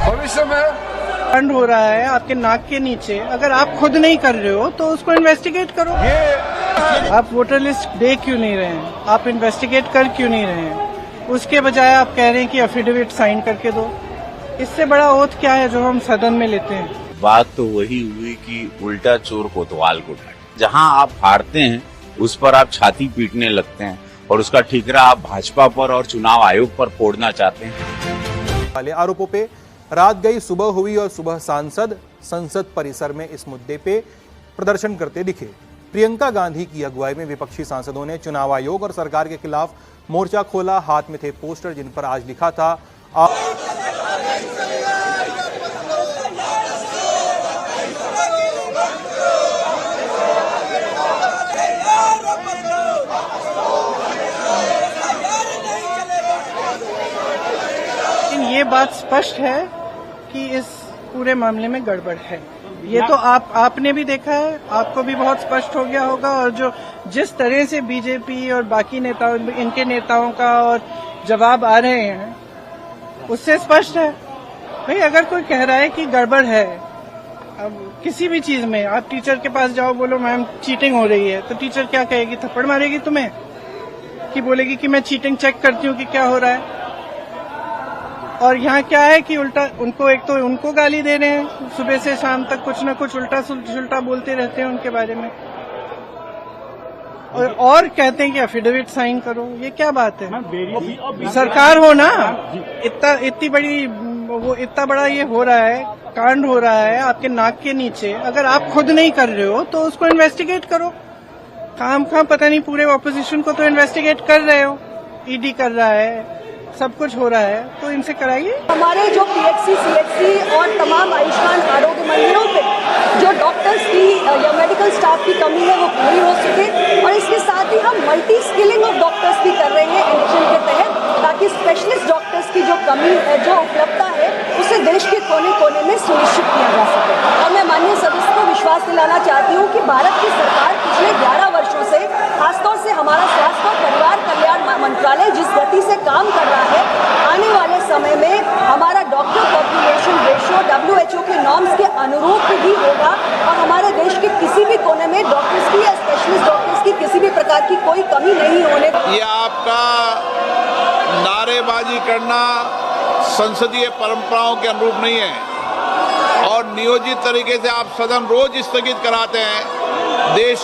भविष्य में फंड हो रहा है आपके नाक के नीचे, अगर आप खुद नहीं कर रहे हो तो उसको इन्वेस्टिगेट करो। आप वोटर लिस्ट दे क्यों नहीं रहे हैं? आप इन्वेस्टिगेट कर क्यों नहीं रहे हैं? उसके बजाय आप कह रहे हैं कि एफिडेविट साइन करके दो। इससे बड़ा ओथ क्या है जो हम सदन में लेते हैं? बात तो वही हुई कि उल्टा चोर कोतवाल को डांटे। जहां आप हारते हैं उस पर आप छाती पीटने लगते हैं और उसका ठीकरा आप भाजपा पर और चुनाव आयोग पर फोड़ना चाहते हैं। वाले आरोपों पे रात गई सुबह हुई और सुबह सांसद संसद परिसर में इस मुद्दे पे प्रदर्शन करते दिखे। प्रियंका गांधी की अगुवाई में विपक्षी सांसदों ने चुनाव आयोग और सरकार के खिलाफ मोर्चा खोला। हाथ में थे पोस्टर जिन पर आज लिखा था ये बात स्पष्ट है कि इस पूरे मामले में गड़बड़ है। ये तो आपने भी देखा है, आपको भी बहुत स्पष्ट हो गया होगा। और जो जिस तरह से बीजेपी और बाकी नेताओं, इनके नेताओं का और जवाब आ रहे हैं, उससे स्पष्ट है। भाई अगर कोई कह रहा है कि गड़बड़ है, अब किसी भी चीज में आप टीचर के पास जाओ, बोलो मैम चीटिंग हो रही है, तो टीचर क्या कहेगी? थप्पड़ मारेगी तुम्हें कि बोलेगी कि मैं चीटिंग चेक करती हूँ कि क्या हो रहा है। और यहाँ क्या है कि उल्टा उनको, एक तो उनको गाली दे रहे हैं, सुबह से शाम तक कुछ न कुछ उल्टा सुल्टा बोलते रहते हैं उनके बारे में, और कहते हैं कि एफिडेविट साइन करो। ये क्या बात है? सरकार हो ना, इतनी बड़ी वो इतना बड़ा ये हो रहा है, कांड हो रहा है आपके नाक के नीचे, अगर आप खुद नहीं कर रहे हो तो उसको इन्वेस्टिगेट करो। काम पता नहीं पूरे ऑपोजिशन को तो इन्वेस्टिगेट कर रहे हो, ईडी कर रहा है, सब कुछ हो रहा है, तो इनसे कराइए। हमारे जो पीएचसी, सीएचसी और तमाम आयुष्मान आरोग्य मंदिरों पे जो डॉक्टर्स की या मेडिकल स्टाफ की कमी है वो पूरी हो सके, और इसके साथ ही हम मल्टी स्किलिंग ऑफ डॉक्टर्स भी कर रहे हैं एडिशन के तहत, ताकि स्पेशलिस्ट डॉक्टर्स की जो कमी है, जो उपलब्धता है, उसे देश के कोने कोने में सुनिश्चित किया जा सके। और मैं माननीय सदस्य को विश्वास दिलाना चाहती हूँ कि भारत की सरकार पिछले 11 वर्षों से, खासतौर से हमारा स्वास्थ्य और परिवार कल्याण मंत्रालय जिस गति से काम कर रहा है, आने वाले समय में हमारा डॉक्टर पॉपुलेशन रेशियो WHO के नॉर्म्स के अनुरूप भी होगा, और हमारे देश के किसी भी कोने में डॉक्टर्स की या स्पेशलिस्ट डॉक्टर्स की किसी भी प्रकार की कोई कमी नहीं होने। ये आपका नारेबाजी करना संसदीय परंपराओं के अनुरूप नहीं है, और नियोजित तरीके से आप सदन रोज स्थगित कराते हैं। देश